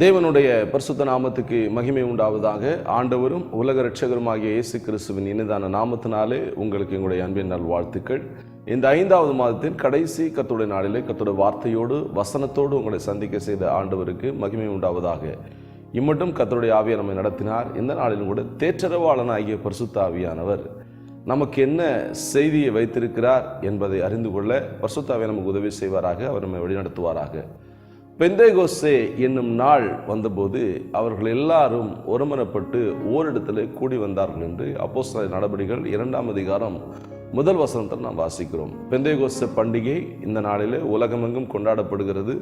தேவனுடைய பரிசுத்த நாமத்துக்கு மகிமை உண்டாவதாக. ஆண்டவரும் உலக இரட்சகருமாகிய இயேசு கிறிஸ்துவின் இனிதான நாமத்தினாலே உங்களுக்கு எங்களுடைய அன்பின் நல்வாழ்த்துக்கள். இந்த 5வது மாதத்தின் கடைசி கர்த்தருடைய நாளிலே கர்த்தருடைய வார்த்தையோடு வசனத்தோடு உங்களை சந்திக்க செய்த ஆண்டவருக்கு மகிமை உண்டாவதாக. இம்மட்டும் கர்த்தருடைய ஆவியை நம்மை நடத்தினார். இந்த நாளிலும் கூட தேற்றரவாளனாகிய பரிசுத்த ஆவியானவர் நமக்கு என்ன செய்தியை வைத்திருக்கிறார் என்பதை அறிந்து கொள்ள பரிசுத்த ஆவியானவர் நமக்கு உதவி செய்வாராக. அவர் நம்மை வழிநடத்துவாராக. பெந்தேகோஸ்தே என்னும் நாள் வந்தபோது அவர்கள் எல்லாரும் ஒருமனப்பட்டு ஓரிடத்தில் கூடி வந்தார்கள் என்று அப்போஸ்தலர் நடபடிகள் 2ஆம் அதிகாரம் 1 வசனத்தில் நாம் வாசிக்கிறோம். பெந்தேகோஸ்தே பண்டிகை இந்த நாளிலே உலகமெங்கும் கொண்டாடப்படுகிறது.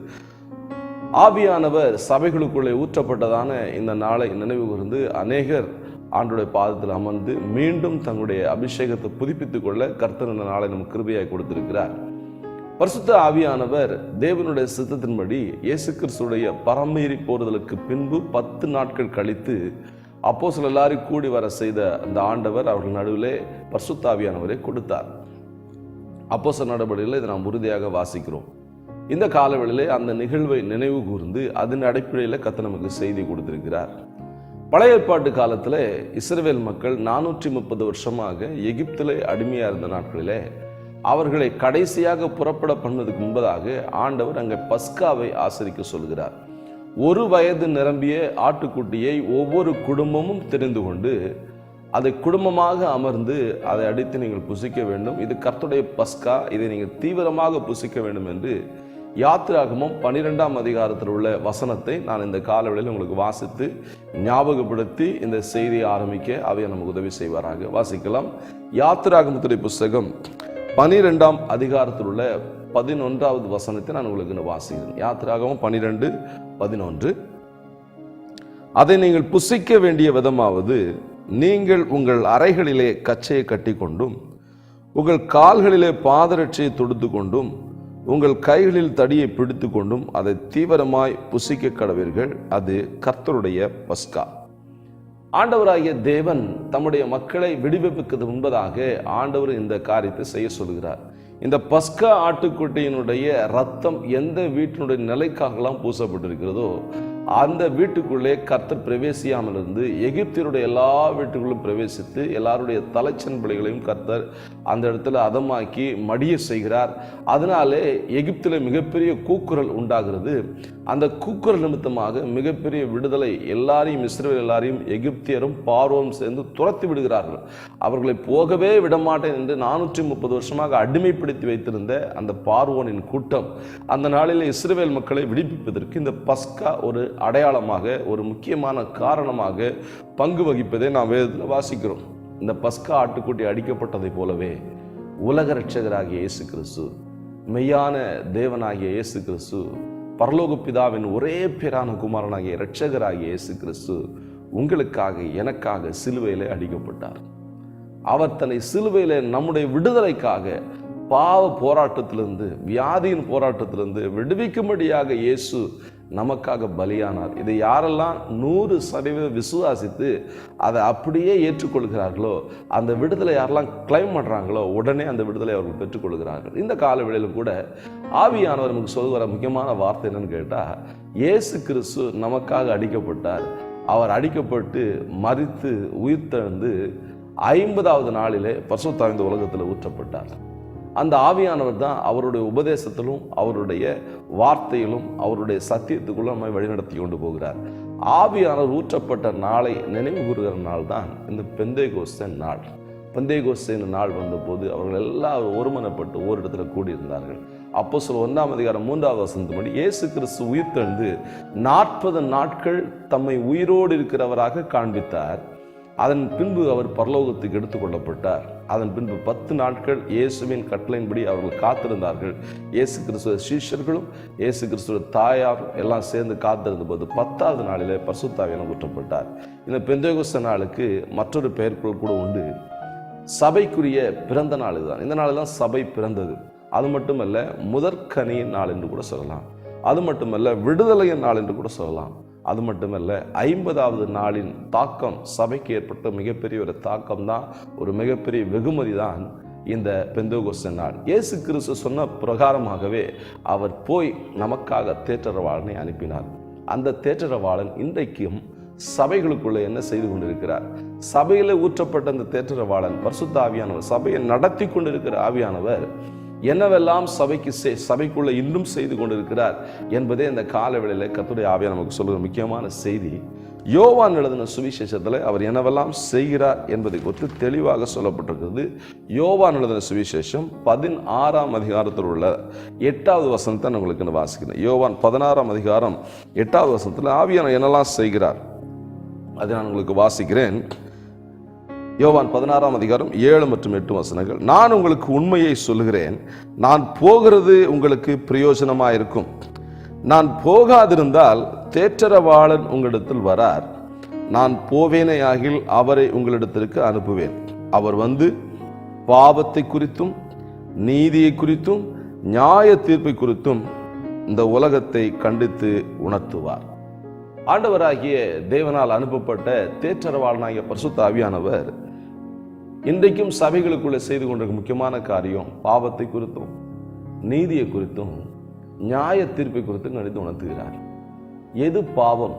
ஆவியானவர் சபைகளுக்குள்ளே ஊற்றப்பட்டதான இந்த நாளை நினைவு கூர்ந்து அநேகர் ஆண்டுடைய பாதத்தில் அமர்ந்து மீண்டும் தங்களுடைய அபிஷேகத்தை புதுப்பித்துக் கொள்ள கர்த்தர் இந்த நாளை நமக்கு கிருபையாய் கொடுத்திருக்கிறார். பரிசுத்த ஆவியானவர் தேவனுடைய சித்தத்தின்படி இயேசு கிறிஸ்துடைய பரமேறி போறுதலுக்கு பின்பு 10 நாட்கள் கழித்து அப்போஸ்தலர் எல்லாரும் கூடி வர செய்த அந்த ஆண்டவர் அவர்கள் நடுவிலே பரிசுத்த ஆவியானவரை கொடுத்தார். அப்போஸ்தலர் நடபடிகளில் இதை நாம் உறுதியாக வாசிக்கிறோம். இந்த காலவெளியிலே அந்த நிகழ்வை நினைவு கூர்ந்து அதன் அடிப்படையில் கர்த்தர் நமக்கு செய்தி கொடுத்திருக்கிறார். பழைய ஏற்பாட்டு காலத்தில் இஸ்ரவேல் மக்கள் 430 வருஷமாக எகிப்திலே அடிமையாக இருந்த நாட்களிலே அவர்களை கடைசியாக புறப்பட பண்ணதுக்கு முன்பதாக ஆண்டவர் அங்கே பஸ்காவை ஆசரிக்க சொல்கிறார். 1 வயது நிரம்பிய ஆட்டுக்குட்டியை ஒவ்வொரு குடும்பமும் தெரிந்து கொண்டு அதை குடும்பமாக அமர்ந்து அதை அடித்து நீங்கள் புசிக்க வேண்டும். இது கர்த்தருடைய பஸ்கா, இதை நீங்கள் தீவிரமாக புசிக்க வேண்டும் என்று யாத்திராகமம் 12ஆம் அதிகாரத்தில் உள்ள வசனத்தை நான் இந்த காலவெளியில் உங்களுக்கு வாசித்து ஞாபகப்படுத்தி இந்த செய்தியை ஆரம்பிக்க அவையை நமக்கு உதவி செய்வாராக. வாசிக்கலாம். யாத்திராகமத்துடைய புஸ்தகம் 12ஆம் அதிகாரத்தில் உள்ள 11வது வசனத்தை நான் உங்களுக்கு வாசிக்கிறேன். யாத்திராகமம் 12:11. அதை நீங்கள் புசிக்க வேண்டிய விதமாவது, நீங்கள் உங்கள் அறைகளிலே கச்சையை கட்டி கொண்டும் உங்கள் கால்களிலே பாதரட்சையை தொடுத்து கொண்டும் உங்கள் கைகளில் தடியை பிடித்து கொண்டும் அதை தீவிரமாய் புசிக்க கடவீர்கள். அது கர்த்தருடைய பஸ்கா. ஆண்டவராகிய தேவன் தம்முடைய மக்களை விடுவிப்புக்கு முன்பதாக ஆண்டவர் இந்த காரியத்தை செய்ய சொல்கிறார். இந்த பஸ்கா ஆட்டுக்குட்டியினுடைய ரத்தம் எந்த வீட்டினுடைய நிலைக்காகலாம் பூசப்பட்டிருக்கிறதோ அந்த வீட்டுக்குள்ளே கர்த்தர் பிரவேசியாமல் இருந்து எகிப்தியருடைய எல்லா வீட்டுக்குள்ளும் பிரவேசித்து எல்லாருடைய தலைச்சன் பிள்ளைகளையும் கர்த்தர் அந்த இடத்துல அதமாக்கி மடிய செய்கிறார். அதனாலே எகிப்தில் மிகப்பெரிய கூக்குரல் உண்டாகிறது. அந்த கூக்குரல் நிமித்தமாக மிகப்பெரிய விடுதலை எல்லாரையும் இஸ்ரவேல் எல்லாரையும் எகிப்தியரும் பார்வோனும் சேர்ந்து துரத்தி விடுகிறார்கள். அவர்களை போகவே விடமாட்டேன் என்று 430 வருஷமாக அடிமைப்படுத்தி வைத்திருந்த அந்த பார்வோனின் கூட்டம் அந்த நாளில் இஸ்ரவேல் மக்களை விடுவிப்பதற்கு இந்த பஸ்கா ஒரு அடையாளமாக, ஒரு முக்கியமான காரணமாக பங்கு வகிப்பதை நாம் வேதத்தில் வாசிக்கிறோம். இந்த பஸ்கா ஆட்டுக்குட்டி அடிக்கப்பட்டதை போலவே உலக இரட்சகராகிய இயேசு கிறிஸ்து, மெய்யான தேவனாகிய இயேசு கிறிஸ்து, பரலோக பிதாவின் ஒரே பேரான குமாரனாகிய இரட்சகராகிய இயேசு கிறிஸ்து உங்களுக்காக எனக்காக சிலுவையிலே அடிக்கப்பட்டார். அவர் தன்னை சிலுவையிலே நம்முடைய விடுதலைக்காக, பாவ போராட்டத்திலிருந்து, வியாதியின் போராட்டத்திலிருந்து விடுவிக்கும்படியாக இயேசு நமக்காக பலியானார். இதை யாரெல்லாம் 100% விசுவாசித்து அதை அப்படியே ஏற்றுக்கொள்கிறார்களோ, அந்த விடுதலை யாரெல்லாம் கிளைம் பண்ணுறாங்களோ உடனே அந்த விடுதலை அவர்கள் பெற்றுக்கொள்கிறார்கள். இந்த காலவேளையிலும் கூட ஆவியானவர் நமக்கு சொல்கிற முக்கியமான வார்த்தை என்னன்னு கேட்டால், இயேசு கிறிஸ்து நமக்காக அடிக்கப்பட்டார். அவர் அடிக்கப்பட்டு மரித்து உயிர்த்தெழுந்து 50வது நாளிலே பரிசுத்த ஆவி இந்த உலகத்தில் ஊற்றப்பட்டார். அந்த ஆவியானவர் தான் அவருடைய உபதேசத்திலும் அவருடைய வார்த்தையிலும் அவருடைய சத்தியத்துக்குள்ள நம்மை வழிநடத்தி கொண்டு போகிறார். ஆவியானவர் ஊற்றப்பட்ட நாளை நினைவு கூறுகிற நாள் தான் இந்த பெந்தேகோஸ்தே நாள். பெந்தேகோஸ்தே நாள் வந்தபோது அவர்கள் எல்லாரும் ஒருமனப்பட்டு ஓரிடத்துல கூடியிருந்தார்கள். அப்போஸ்தலர் 1ஆம் அதிகாரம் 3வது வசனத்தின்படி இயேசு கிறிஸ்து உயிர்த்தெழுந்து 40 நாட்கள் தம்மை உயிரோடு இருக்கிறவராக காண்பித்தார். அதன் பின்பு அவர் பரலோகத்துக்கு எடுத்துக்கொள்ளப்பட்டார். அதன் பின்பு 10 நாட்கள் இயேசுவின் கட்டளையின்படி அவர்கள் காத்திருந்தார்கள். இயேசு கிறிஸ்துவ சீஷர்களும் இயேசு கிறிஸ்துவ தாயாரும் எல்லாம் சேர்ந்து காத்திருந்த போது 10வது நாளிலே பரிசுத்த ஆவியானவர் ஊற்றப்பட்டார். இந்த பெந்தேகோஸ்தே நாளுக்கு மற்றொரு பெயர்கள் கூட உண்டு. சபைக்குரிய பிறந்த நாள் இதுதான். இந்த நாள் தான் சபை பிறந்தது. அது மட்டுமல்ல, முதற்கனியின் நாள் என்று கூட சொல்லலாம். அது மட்டுமல்ல, விடுதலையின் நாள் என்று கூட சொல்லலாம். அது மட்டுமல்ல, 50வது நாளின் தாக்கம், சபைக்கு ஏற்பட்ட மிகப்பெரிய ஒரு தாக்கம் தான், ஒரு மிகப்பெரிய வெகுமதி தான் இந்த பெந்தேகோஸ்தே நாள். இயேசு கிறிஸ்து சொன்ன பிரகாரமாகவே அவர் போய் நமக்காக தேற்றரவாளனை அனுப்பினார். அந்த தேற்றரவாளன் இன்றைக்கும் சபைகளுக்குள்ள என்ன செய்து கொண்டிருக்கிறார்? சபையில ஊற்றப்பட்ட அந்த தேற்றரவாளன் பரிசுத்த ஆவியானவர், சபையை நடத்தி கொண்டிருக்கிற ஆவியானவர் என்னவெல்லாம் சபைக்குள்ள இன்னும் செய்து கொண்டிருக்கிறார் என்பதே இந்த காலவேளையில கர்த்தருடைய ஆவியானவர் நமக்கு சொல்லுகிற முக்கியமான செய்தி. யோவான் எழுதின சுவிசேஷத்தில் அவர் என்னவெல்லாம் செய்கிறார் என்பதை குறித்து தெளிவாக சொல்லப்பட்டிருக்கிறது. யோவான் எழுதின சுவிசேஷம் 16ஆம் அதிகாரத்தில் உள்ள 8வது வசனத்தை நான் உங்களுக்கு வாசிக்கிறேன். யோவான் 16ஆம் அதிகாரம் 8வது வசனத்தில் ஆவியானவர் என்னெல்லாம் செய்கிறார் அதை நான் உங்களுக்கு வாசிக்கிறேன். யோவான் 16ஆம் அதிகாரம் 7 மற்றும் 8 வசனங்கள். நான் உங்களுக்கு உண்மையை சொல்லுகிறேன், நான் போகிறது உங்களுக்கு பிரயோஜனமாயிருக்கும். நான் போகாதிருந்தால் தேற்றரவாளன் உங்களிடத்தில் வரார். நான் போவேனேயாகில் அவரை உங்களிடத்திற்கு அனுப்புவேன். அவர் வந்து பாவத்தை குறித்தும் நீதியை குறித்தும் நியாய தீர்ப்பை குறித்தும் இந்த உலகத்தை கண்டித்து உணர்த்துவார். ஆண்டவராகிய தேவனால் அனுப்பப்பட்ட தேற்றரவாளனாகிய பரிசுத்த ஆவியானவர் இன்றைக்கும் சபைகளுக்குள்ளே செய்து கொண்டிருக்கும் முக்கியமான காரியம் பாவத்தை குறித்தும் நீதியை குறித்தும் நியாய தீர்ப்பை குறித்தும் கணித்து உணர்த்துகிறார். எது பாவம்?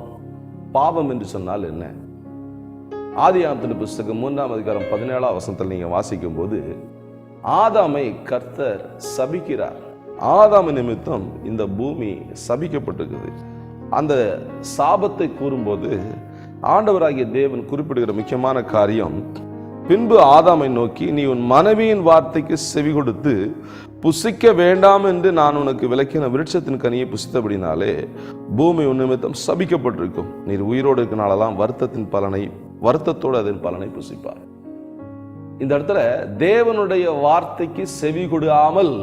பாவம் என்று சொன்னால் என்ன? ஆதியாகமத்தின் புஸ்தகம் 3ஆம் அதிகாரம் 17ஆம் வசனத்தில் நீங்க வாசிக்கும் போது ஆதாமை கர்த்தர் சபிக்கிறார். ஆதாம் நிமித்தம் இந்த பூமி சபிக்கப்பட்டிருக்குது. அந்த சாபத்தை கூறும்போது ஆண்டவராகிய தேவன் குறிப்பிடுகிற முக்கியமான காரியம், பின்பு ஆதாமை நோக்கி, நீ உன் மனைவியின் வார்த்தைக்கு செவி கொடுத்து புசிக்க வேண்டாம் என்று நான் உனக்கு விலக்கின விருட்சத்தின் கனியை புசித்தபடினாலே பூமி உன் நிமித்தம் சபிக்கப்பட்டிருக்கும். நீர் உயிரோடு இருக்க நாளெல்லாம் வருத்தத்தோடு அதன் பலனை புசிப்பார். இந்த இடத்துல தேவனுடைய வார்த்தைக்கு செவி கொடாமல்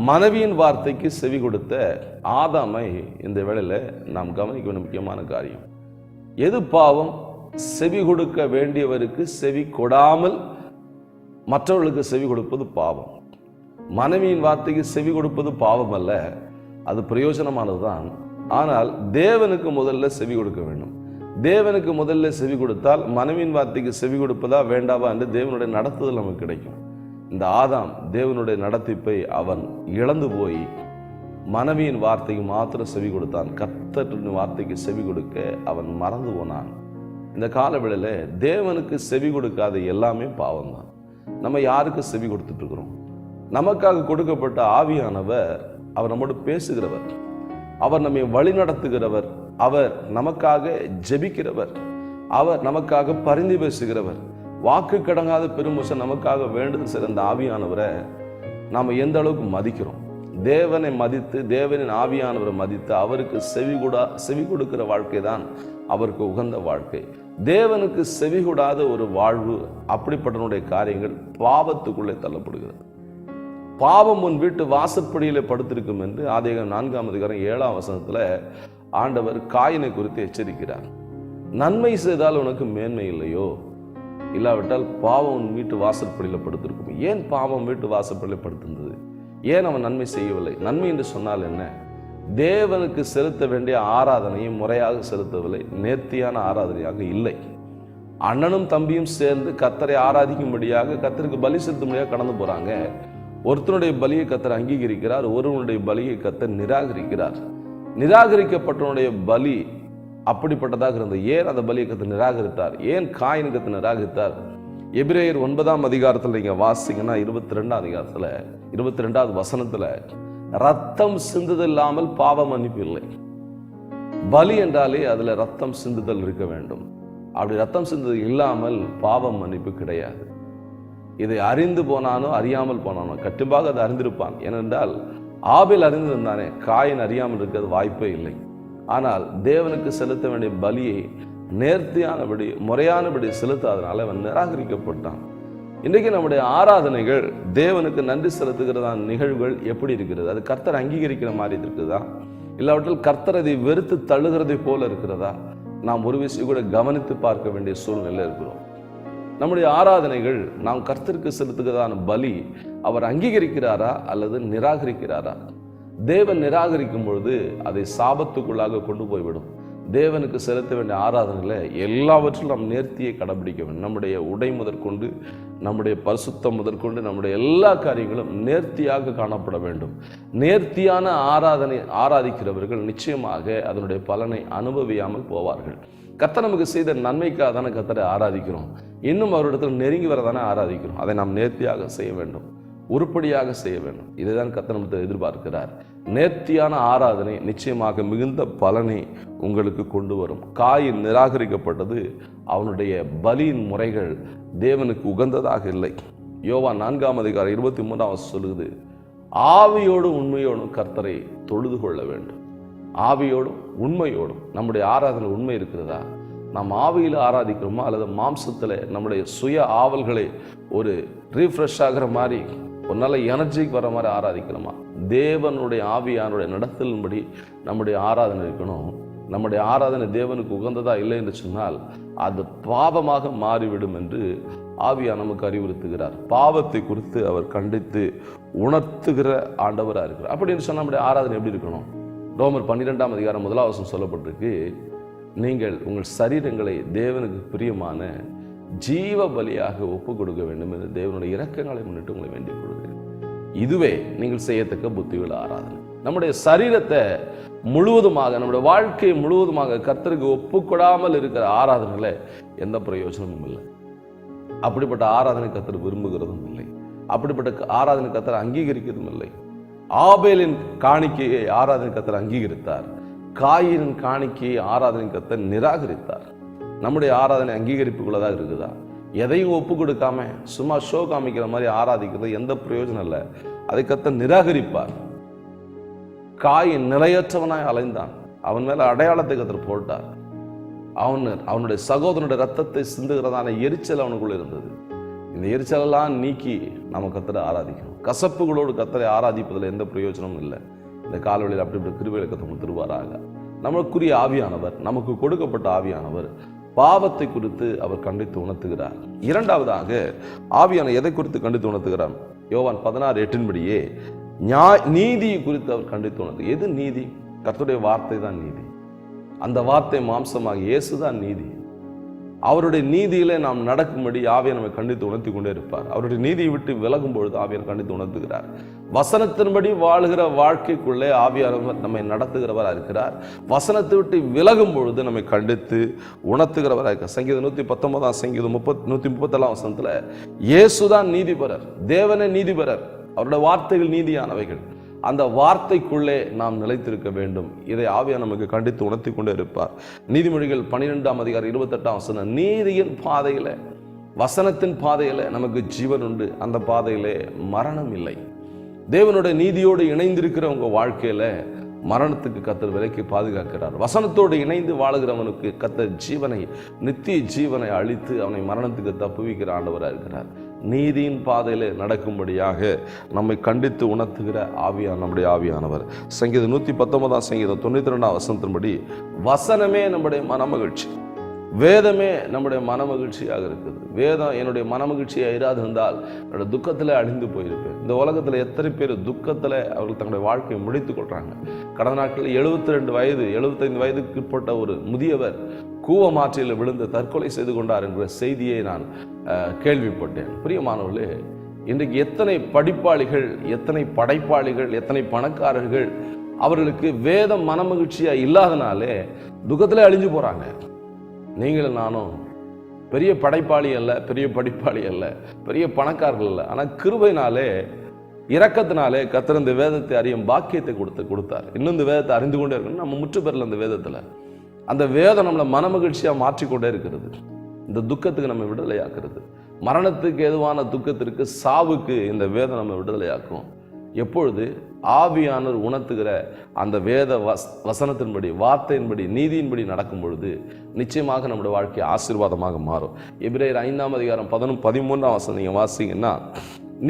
மனைவியின் வார்த்தைக்கு செவி கொடுத்த ஆதாமை இந்த வேளையில நாம் கவனிக்க வேண்டிய முக்கியமான காரியம். எது பாவம்? செவி கொடுக்க வேண்டியவருக்கு செவி கொடாமல் மற்றவர்களுக்கு செவி கொடுப்பது பாவம். மனைவியின் வார்த்தைக்கு செவி கொடுப்பது பாவம் அல்ல, அது பிரயோஜனமானதுதான். ஆனால் தேவனுக்கு முதல்ல செவி கொடுக்க வேண்டும். தேவனுக்கு முதல்ல செவி கொடுத்தால் மனைவியின் வார்த்தைக்கு செவி கொடுப்பதா வேண்டாவா என்று தேவனுடைய நடத்துதல் நமக்கு கிடைக்கும். இந்த ஆதாம் தேவனுடைய நடத்திப்பை அவன் இழந்து போய் மனைவியின் வார்த்தைக்கு மாத்திரம் செவி கொடுத்தான். கர்த்தரின் வார்த்தைக்கு செவி கொடுக்க அவன் மறந்து போனான். இந்த காலவேளையில தேவனுக்கு செவி கொடுக்காத எல்லாமே பாவம் தான். நம்ம யாருக்கு செவி கொடுத்துட்டு இருக்கிறோம்? நமக்காக கொடுக்கப்பட்ட ஆவியானவர் அவர் நம்மோடு பேசுகிறவர், அவர் நம்மை வழி நடத்துகிறவர், அவர் நமக்காக ஜெபிக்கிறவர், அவர் நமக்காக பரிந்து பேசுகிறவர், வாக்கு கடங்காத பெருமூசன் நமக்காக வேண்டுதல் சிறந்த ஆவியானவரை நாம் எந்த அளவுக்கு மதிக்கிறோம்? தேவனை மதித்து தேவனின் ஆவியானவரை மதித்து அவருக்கு செவி கொடுக்கிற வாழ்க்கை தான் அவருக்கு உகந்த வாழ்க்கை. தேவனுக்கு செவி கொடாத ஒரு வாழ்வு, அப்படிப்பட்டனுடைய காரியங்கள் பாவத்துக்குள்ளே தள்ளப்படுகிறது. பாவம் உன் வீட்டு வாசற்படியில படுத்திருக்கும் என்று ஆதியாகமம் 4ஆம் அதிகாரம் 7ஆம் வசனத்துல ஆண்டவர் காயினை குறித்து எச்சரிக்கிறார். நன்மை செய்தால் உனக்கு மேன்மை இல்லையோ? இல்லாவிட்டால் பாவம் உன் வீட்டு வாசற்படியில படுத்திருக்கும். ஏன் பாவம் வீட்டு வாசற்படியில படுத்திருந்தது? ஏன் அவன் நன்மை செய்யவில்லை? நன்மை என்று சொன்னால் என்ன? தேவனுக்கு செலுத்த வேண்டிய ஆராதனையை முறையாக செலுத்தவில்லை, நேர்த்தியான ஆராதனையாக இல்லை. அண்ணனும் தம்பியும் சேர்ந்து கர்த்தரை ஆராதிக்கும்படியாக கர்த்தருக்கு பலி செலுத்தும்படியாக கடந்து போறாங்க. ஒருத்தனுடைய பலியை கர்த்தர் அங்கீகரிக்கிறார், ஒருவனுடைய பலியை கர்த்தர் நிராகரிக்கிறார். நிராகரிக்கப்பட்டவனுடைய பலி அப்படிப்பட்டதாக இருந்தது. ஏன் அந்த பலியை கர்த்தர் நிராகரித்தார்? ஏன் காயின் கர்த்தர் நிராகரித்தார்? எபிரேயர் 9ஆம் அதிகாரத்தில் நீங்க வாசிங்கன்னா 22ஆம் அதிகாரத்துல 22வது வசனத்துல ரத்தம் சிந்துதல் இல்லாமல் பாவ மன்னிப்பு இல்லை. பலி என்றாலே அதுல ரத்தம் சிந்துதல் இருக்க வேண்டும். அப்படி ரத்தம் சிந்துதல் இல்லாமல் பாவம் மன்னிப்பு கிடையாது. இதை அறிந்து போனானோ அறியாமல் போனானோ கட்டுப்பாக அதை அறிந்திருப்பான். ஏனென்றால் ஆபேல் அறிந்திருந்தானே, காயின் அறியாமல் இருக்கிறது வாய்ப்பே இல்லை. ஆனால் தேவனுக்கு செலுத்த வேண்டிய பலியை நேர்த்தியானபடி முறையானபடி செலுத்தாதனால அவன் நிராகரிக்கப்பட்டான். இன்றைக்கு நம்முடைய ஆராதனைகள் தேவனுக்கு நன்றி செலுத்துகிறதான நிகழ்வுகள் எப்படி இருக்கிறது? அது கர்த்தர் அங்கீகரிக்கிற மாதிரி இருக்குதா? இல்லாவற்றில் கர்த்தர் அதை வெறுத்து தள்ளுகிறதை போல இருக்கிறதா? நாம் ஒரு விஷயம் கூட கவனித்து பார்க்க வேண்டிய சூழ்நிலை இருக்கிறோம். நம்முடைய ஆராதனைகள் நாம் கர்த்தருக்கு செலுத்துகிறதான பலி அவர் அங்கீகரிக்கிறாரா அல்லது நிராகரிக்கிறாரா? தேவன் நிராகரிக்கும் பொழுது அதை சாபத்துக்குள்ளாக கொண்டு போய்விடும். தேவனுக்கு செலுத்த வேண்டிய ஆராதனைகளை எல்லாவற்றிலும் நாம் நேர்த்தியை கடைபிடிக்க வேண்டும். நம்முடைய உடை முதற்கொண்டு நம்முடைய பரிசுத்தம் முதற்கொண்டு நம்முடைய எல்லா காரியங்களும் நேர்த்தியாக காணப்பட வேண்டும். நேர்த்தியான ஆராதிக்கிறவர்கள் நிச்சயமாக அதனுடைய பலனை அனுபவியாமல் போவார்கள். கர்த்தர் நமக்கு செய்த நன்மைக்காக தானே கர்த்தரை ஆராதிக்கிறோம். இன்னும் அவரிடத்தில் நெருங்கி வரதானே ஆராதிக்கிறோம். அதை நாம் நேர்த்தியாக செய்ய வேண்டும், உருப்படியாக செய்ய வேண்டும். இதைதான் கர்த்தர் நமக்கு எதிர்பார்க்கிறார். நேர்த்தியான ஆராதனை நிச்சயமாக மிகுந்த பலனை உங்களுக்கு கொண்டு வரும். காயின் நிராகரிக்கப்பட்டது அவனுடைய பலியின் முறைகள் தேவனுக்கு உகந்ததாக இல்லை. யோவான் 4:23 சொல்லுது, ஆவியோடும் உண்மையோடும் கர்த்தரை தொழுது கொள்ள வேண்டும். ஆவியோடும் உண்மையோடும். நம்முடைய ஆராதனை உண்மை இருக்கிறதா? நாம் ஆவியில் ஆராதிக்கிறோமா அல்லது மாம்சத்தில் நம்முடைய சுய ஆவல்களை ஒரு ரீஃப்ரெஷ் ஆகிற மாதிரி ஒரு நல்ல எனர்ஜிக்கு வர மாதிரி ஆராதிக்கிறோமா? தேவனுடைய ஆவியானுடைய நடத்தலின்படி நம்முடைய ஆராதனை இருக்கணும். நம்முடைய ஆராதனை தேவனுக்கு உகந்ததா இல்லை என்று சொன்னால் அது பாவமாக மாறிவிடும் என்று ஆவியா நமக்கு அறிவுறுத்துகிறார். பாவத்தை குறித்து அவர் கண்டித்து உணர்த்துகிற ஆண்டவராக இருக்கிறார். அப்படின்னு சொன்னால் நம்முடைய ஆராதனை எப்படி இருக்கணும்? ரோமர் 12:1 சொல்லப்பட்டிருக்கு, நீங்கள் உங்கள் சரீரங்களை தேவனுக்கு பிரியமான ஜீவ பலியாக ஒப்பு கொடுக்க வேண்டும் என்று தேவனுடைய இரக்கங்களை முன்னிட்டு உங்களை வேண்டிக் கொள்கிறேன். இதுவே நீங்கள் செய்யத்தக்க புத்தியுள்ள ஆராதனை. நம்முடைய சரீரத்தை முழுவதுமாக, நம்முடைய வாழ்க்கையை முழுவதுமாக கர்த்தருக்கு ஒப்புக்கொடாமல் இருக்கிற ஆராதனையில எந்த பிரயோஜனமும் இல்லை. அப்படிப்பட்ட ஆராதனை கர்த்தர் விரும்புகிறதும் இல்லை. அப்படிப்பட்ட ஆராதனை கர்த்தர் அங்கீகரிக்கிறதும் இல்லை. ஆபேலின் காணிக்கையை ஆராதனை கர்த்தர் அங்கீகரித்தார். காயினின் காணிக்கையை ஆராதனை கர்த்தர் நிராகரித்தார். நம்முடைய ஆராதனை அங்கீகரிப்புக்குள்ளதாக இருக்குதா? எதையும் ஒப்பு கொடுக்காம சும்மா ஷோ காமிக்கிற மாதிரி ஆராதிக்கிறது எந்த பிரயோஜனம் இல்லை. அதை கர்த்தர் நிராகரிப்பார். காயின் நிலையற்றவனாய் அலைந்தான். அவன் மேல அடையாளத்தை கர்த்தர் போட்டார். அவனுடைய சகோதரனுடைய ரத்தத்தை சிந்துகிறதான எரிச்சல் அவனுக்குள்ள இருந்தது. இந்த எரிச்சலெல்லாம் நீக்கி நம்ம கர்த்தரை ஆராதிக்கணும். கசப்புகளோடு கர்த்தரை ஆராதிப்பதில் எந்த பிரயோஜனமும் இல்லை. இந்த காலவெளியில் அப்படி கிருபையை கர்த்தர் திருவாராக. நமக்குரிய ஆவியானவர், நமக்கு கொடுக்கப்பட்ட ஆவியானவர் பாவத்தை குறித்து அவர் கண்டித்து உணர்த்துகிறார். இரண்டாவதாக ஆவியான எதை குறித்து கண்டித்து உணர்த்துகிறார்? யோவான் 16:8 நீதியை குறித்து அவர் கண்டித்து உணர்த்து. எது நீதி? கர்த்தருடைய வார்த்தை தான் நீதி. அந்த வார்த்தை மாம்சமாக இயேசுதான் நீதி. அவருடைய நீதியிலே நாம் நடக்கும்படி ஆவியார் நம்மை கண்டித்து உணர்த்தி கொண்டே இருப்பார். அவருடைய நீதியை விட்டு விலகும் பொழுது ஆவியார் கண்டித்து உணர்த்துகிறார். வசனத்தின்படி வாழுகிற வாழ்க்கைக்குள்ளே ஆவியார் நம்மை நடத்துகிறவராக இருக்கிறார். வசனத்தை விட்டு விலகும் பொழுது நம்மை கண்டித்து உணர்த்துகிறவராக இருக்கிறார். சங்கீதம் 119 சங்கீதம் 137 இயேசுதான் நீதிபரர், தேவனே நீதிபரர். அவருடைய வார்த்தைகள் நீதியானவைகள். அந்த வார்த்தைக்குள்ளே நாம் நிலைத்திருக்க வேண்டும். இதை ஆவியார் நமக்கு கண்டித்து உணர்த்தி கொண்டே இருப்பார். நீதிமொழிகள் 12:28 நீதியின் பாதையில, வசனத்தின் பாதையில நமக்கு ஜீவன் உண்டு, அந்த பாதையிலே மரணம் இல்லை. தேவனுடைய நீதியோடு இணைந்திருக்கிற உங்க வாழ்க்கையில மரணத்துக்கு கர்த்தர் விலக்கி பாதுகாக்கிறார். வசனத்தோடு இணைந்து வாழுகிறவனுக்கு கர்த்தர் ஜீவனை, நித்திய ஜீவனை அளித்து அவனை மரணத்துக்கு தப்புவிக்கிற ஆண்டவராக இருக்கிறார். நீதியின் பாதையிலே நடக்கும்படியாக நம்மை கண்டித்து உணர்த்துகிற ஆவியான் நம்முடைய ஆவியானவர். சங்கீதம் 119 சங்கீதம் 92 வசனமே நம்முடைய மனமகிழ்ச்சி, வேதமே நம்முடைய மனமகிழ்ச்சியாக இருக்குது. வேதம் என்னுடைய மனமகிழ்ச்சியாக இராது இருந்தால் என்னோட துக்கத்தில் அழிந்து போயிருப்பேன். இந்த உலகத்தில் எத்தனை பேர் துக்கத்தில் அவர்கள் தங்களுடைய வாழ்க்கையை முடித்துக் கொள்றாங்க. கடந்த நாட்களில் 72 வயது 75 வயதுக்கு உட்பட்ட ஒரு முதியவர் கூவமாற்றில் விழுந்து தற்கொலை செய்து கொண்டார் என்ற செய்தியை நான் கேள்விப்பட்டேன். பிரியமானவர்களே, இன்றைக்கு எத்தனை படிப்பாளிகள், எத்தனை படைப்பாளிகள், எத்தனை பணக்காரர்கள் அவர்களுக்கு வேதம் மனமகிழ்ச்சியா இல்லாதனாலே துக்கத்திலே அழிஞ்சு போறாங்க. நீங்களும் நானும் பெரிய படைப்பாளி அல்ல, பெரிய படிப்பாளி அல்ல, பெரிய பணக்காரர்கள் அல்ல. ஆனால் கிருபையினாலே, இரக்கத்தினாலே கர்த்தர் இந்த வேதத்தை அறியும் பாக்கியத்தை கொடுத்தார். இன்னும் இந்த வேதத்தை அறிந்து கொண்டே இருக்கணும். நம்ம முற்று பெறல அந்த வேதத்தில். அந்த வேதம் நம்மளை மனமகிழ்ச்சியாக மாற்றிக்கொண்டே இருக்கிறது. இந்த துக்கத்துக்கு நம்ம விடுதலையாக்குறது. மரணத்துக்கு எதுவான துக்கத்திற்கு, சாவுக்கு இந்த வேதம் நம்ம விடுதலையாக்கும். எப்பொழுது ஆவியானவர் உணர்த்துகிற அந்த வேத வசனத்தின்படி, வார்த்தையின்படி, நீதியின்படி நடக்கும் பொழுது நிச்சயமாக நம்முடைய வாழ்க்கை ஆசீர்வாதமாக மாறும். எபிரேயர் 5:13 நீங்க வாசிங்கன்னா,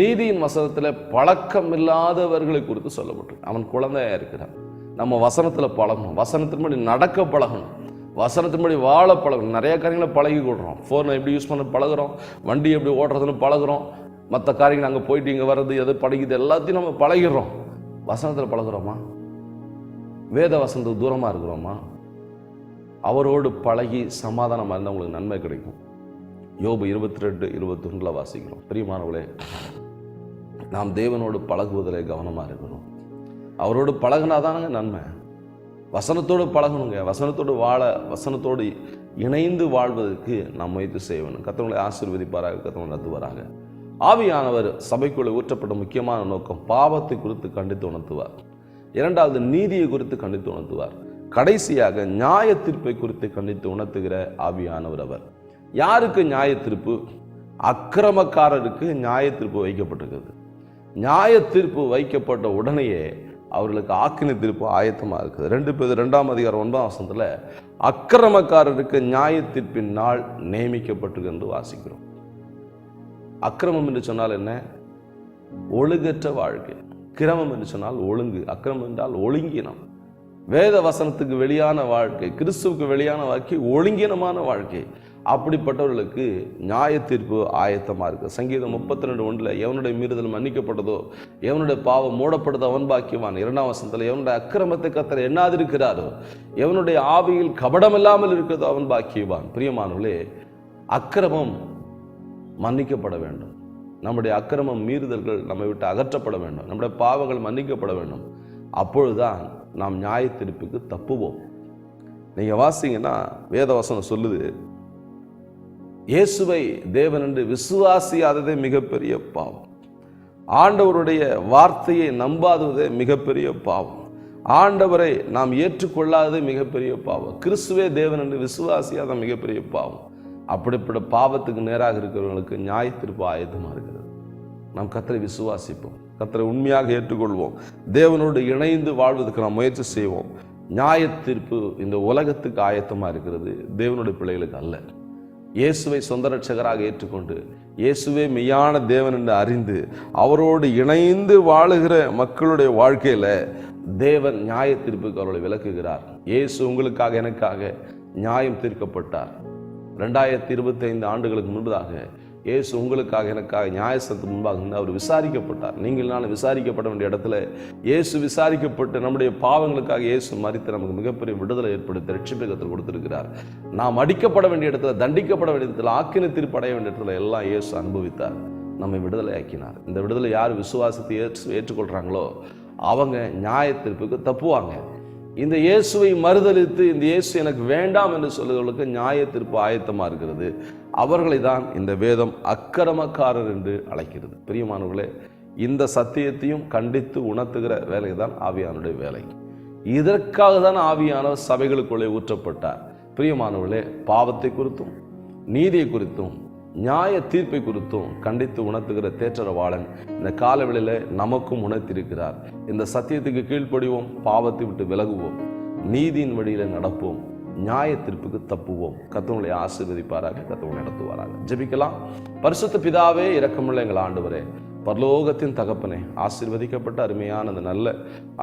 நீதியின் வசனத்துல பழக்கம் இல்லாதவர்களை குறித்து சொல்லப்பட்டிருக்கு. அவன் குழந்தையா இருக்கிறான். நம்ம வசனத்துல பழகணும், வசனத்தின்படி நடக்க பழகணும், வசனத்தின்படி வாழ பழகணும். நிறைய காரியங்களை பழகி கொடுறோம். ஃபோனை எப்படி யூஸ் பண்ண பழகுறோம், வண்டி எப்படி ஓட்டுறதுன்னு பழகுறோம், மற்ற காரியங்கள் அங்கே போயிட்டு இங்கே வர்றது, எது படிக்குது எல்லாத்தையும் நம்ம பழகிடுறோம். வசனத்தில் பழகுறோமா? வேத வசனத்துக்கு தூரமாக இருக்கிறோமா? அவரோடு பழகி சமாதானமாக இருந்தால் உங்களுக்கு நன்மை கிடைக்கும். யோபு 22:21 வாசிக்கிறோம். பிரியமானவர்களே, நாம் தேவனோடு பழகுவதிலே கவனமாக இருக்கணும். அவரோடு பழகினாதானுங்க நன்மை. வசனத்தோடு பழகணுங்க. வசனத்தோடு வாழ, வசனத்தோடு இணைந்து வாழ்வதற்கு நாம் முயற்சி செய்ய வேண்டும். கர்த்தர் ஆசீர்வதிப்பாராக, கர்த்தர் நடத்துவாராக. ஆவியானவர் சபைக்குள்ளே ஊற்றப்பட்ட முக்கியமான நோக்கம் பாவத்தை குறித்து கண்டித்து உணர்த்துவார். இரண்டாவது, நீதியை குறித்து கண்டித்து உணர்த்துவார். கடைசியாக நியாய தீர்ப்பை குறித்து கண்டித்து உணர்த்துகிற ஆவியானவர் அவர். யாருக்கு நியாய தீர்ப்பு? அக்கிரமக்காரருக்கு நியாய தீர்ப்பு வைக்கப்பட்டிருக்கிறது. நியாய தீர்ப்பு வைக்கப்பட்ட உடனேயே அவர்களுக்கு ஆக்கினை தீர்ப்பு ஆயத்தமா இருக்குது. 2 பேதுரு 2:9 அக்கிரமக்காரருக்கு நியாய தீர்ப்பின் நாள் நியமிக்கப்பட்டிருக்கு என்று வாசிக்கிறோம். அக்கிரமம் என்று சொன்னால் என்ன? ஒழுங்கற்ற வாழ்க்கை. கிரமம் என்று சொன்னால் ஒழுங்கு. அக்கிரமம் என்றால் ஒழுங்கினம். வேத வசனத்துக்கு வெளியான வாழ்க்கை, கிறிஸ்துவுக்கு வெளியான வாழ்க்கை ஒழுங்கினமான வாழ்க்கை. அப்படிப்பட்டவர்களுக்கு நியாய தீர்ப்பு ஆயத்தமா இருக்கு. சங்கீதம் 32:1 எவனுடைய மீறுதல் மன்னிக்கப்பட்டதோ, எவனுடைய பாவம் மூடப்பட்டதோ அவன் பாக்கியவான். 2ஆம் வசனத்தில் எவனுடைய அக்கிரமத்தை கர்த்தர் எண்ணாதிருக்கிறாரோ, எவனுடைய ஆவியில் கபடம் இல்லாமல் இருக்கிறதோ அவன் பாக்கியவான். பிரியமானவர்களே, அக்கிரமம் மன்னிக்கப்பட வேண்டும். நம்முடைய அக்கிரமம் மீறுதல்கள் நம்மை விட்டு அகற்றப்பட வேண்டும். நம்முடைய பாவங்கள் மன்னிக்கப்பட வேண்டும். அப்பொழுதுதான் நாம் நியாய தீர்ப்புக்கு தப்புவோம். நீங்க வாசிங்கன்னா வேதவசனம் சொல்லுது, இயேசுவை தேவன் என்று விசுவாசியாததே மிகப்பெரிய பாவம். ஆண்டவருடைய வார்த்தையை நம்பாததே மிகப்பெரிய பாவம். ஆண்டவரை நாம் ஏற்றுக்கொள்ளாததே மிகப்பெரிய பாவம். கிறிஸ்துவே தேவன் என்று விசுவாசியாத மிகப்பெரிய பாவம். அப்படிப்பட்ட பாவத்துக்கு நேராக இருக்கிறவர்களுக்கு நியாய தீர்ப்பு ஆயத்தமா இருக்கிறது. நாம் கர்த்தரை விசுவாசிப்போம், கர்த்தரை உண்மையாக ஏற்றுக்கொள்வோம், தேவனோடு இணைந்து வாழ்வதற்கு நாம் முயற்சி செய்வோம். நியாய தீர்ப்பு இந்த உலகத்துக்கு ஆயத்தமா இருக்கிறது, தேவனுடைய பிள்ளைகளுக்கு அல்ல. இயேசுவை சொந்த ரட்சகராக ஏற்றுக்கொண்டு இயேசுவே மெய்யான தேவன் என்று அறிந்து அவரோடு இணைந்து வாழுகிற மக்களுடைய வாழ்க்கையில தேவன் நியாய தீர்ப்புக்கு அவர்களை விலக்குகிறார். இயேசு உங்களுக்காக எனக்காக நியாயம் தீர்க்கப்பட்டார். 2025 ஆண்டுகளுக்கு முன்பதாக இயேசு உங்களுக்காக எனக்காக நியாயஸ்தலத்துக்கு முன்பாக அவர் விசாரிக்கப்பட்டார். நீங்கள் நான் விசாரிக்கப்பட வேண்டிய இடத்துல இயேசு விசாரிக்கப்பட்டு நம்முடைய பாவங்களுக்காக இயேசு மரித்து நமக்கு மிகப்பெரிய விடுதலை ஏற்படுத்தி ரட்சிப்பை கர்த்தர் கொடுத்திருக்கிறார். நாம் அடிக்கப்பட வேண்டிய இடத்துல, தண்டிக்கப்பட வேண்டிய இடத்துல, ஆக்கினை தீர்ப்பு அடைய வேண்டிய இடத்துல எல்லாம் இயேசு அனுபவித்தார், நம்மை விடுதலை ஆக்கினார். இந்த விடுதலை யார் விசுவாசத்தை ஏற்றுக்கொள்றாங்களோ அவங்க நியாய தீர்ப்புக்கு தப்புவாங்க. இந்த இயேசுவை மறுதலித்து இந்த இயேசு எனக்கு வேண்டாம் என்று சொல்லுகிறவர்களுக்கு நியாய தீர்ப்பு ஆயத்தமா இருக்கிறது. அவர்களை தான் இந்த வேதம் அக்கிரமக்காரர் என்று அழைக்கிறது. பிரியமானவர்களே, இந்த சத்தியத்தையும் கண்டித்து உணர்த்துகிற வேலை தான் ஆவியானுடைய வேலை. இதற்காக தான் ஆவியானவர் சபைகளுக்குள்ளே ஊற்றப்பட்டார். பிரியமானவர்களே, பாவத்தை குறித்தும் நீதியை குறித்தும் நியாய தீர்ப்பை குறித்தும் கண்டித்து உணர்த்துகிற தேற்றரவாளன் இந்த காலவெளியில நமக்கும் உணர்த்திருக்கிறார். இந்த சத்தியத்துக்கு கீழ்ப்படிவோம், பாவத்தை விட்டு விலகுவோம், நீதியின் வழியில நடப்போம், நியாய தீர்ப்புக்கு தப்புவோம். கர்த்தர் ஆசீர்வதிப்பாராக, கர்த்தர் நடத்துவாராக. ஜெபிக்கலாம். பரிசுத்த பிதாவே, இரக்கமுள்ள எங்கள் ஆண்டவரே, பரலோகத்தின் தகப்பனே, ஆசீர்வதிக்கப்பட்ட அருமையான அந்த நல்ல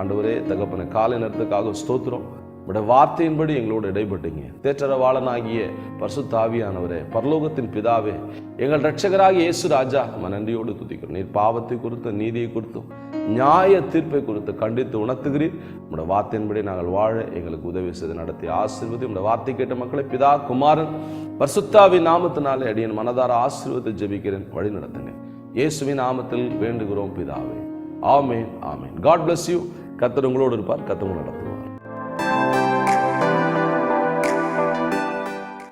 ஆண்டவரே தகப்பனே, காலை நேரத்துக்காக ஸ்தோத்திரம். உடைய வார்த்தையின்படி எங்களோடு இடைப்பட்டீங்க. தேற்றரவாளனாகிய பரிசுத்த ஆவியானவரே, பரலோகத்தின் பிதாவே, எங்கள் இரட்சகராகிய இயேசு ராஜா, நம்ம நன்றியோடு துதிக்கிறோம். நீர் பாவத்தை குறித்து, நீதியை குறித்தும் நியாய தீர்ப்பை குறித்து கண்டித்து உணர்த்துகிறீர். உடைய வார்த்தையின்படி நாங்கள் வாழ எங்களுக்கு உதவி செய்து நடத்தி ஆசீர்வதி. உடைய வார்த்தை கேட்ட மக்களை பிதா குமாரன் பரிசுத்தாவின் நாமத்தினாலே அடியேன் மனதார ஆசீர்வதித்து ஜெபிக்கிறேன். வழி நடத்துங்க. இயேசுவின் நாமத்தில் வேண்டுகிறோம் பிதாவே. Amen, amen. God bless you. கர்த்தர் உங்களோடு இருப்பார், கர்த்தர் நடத்துவார்.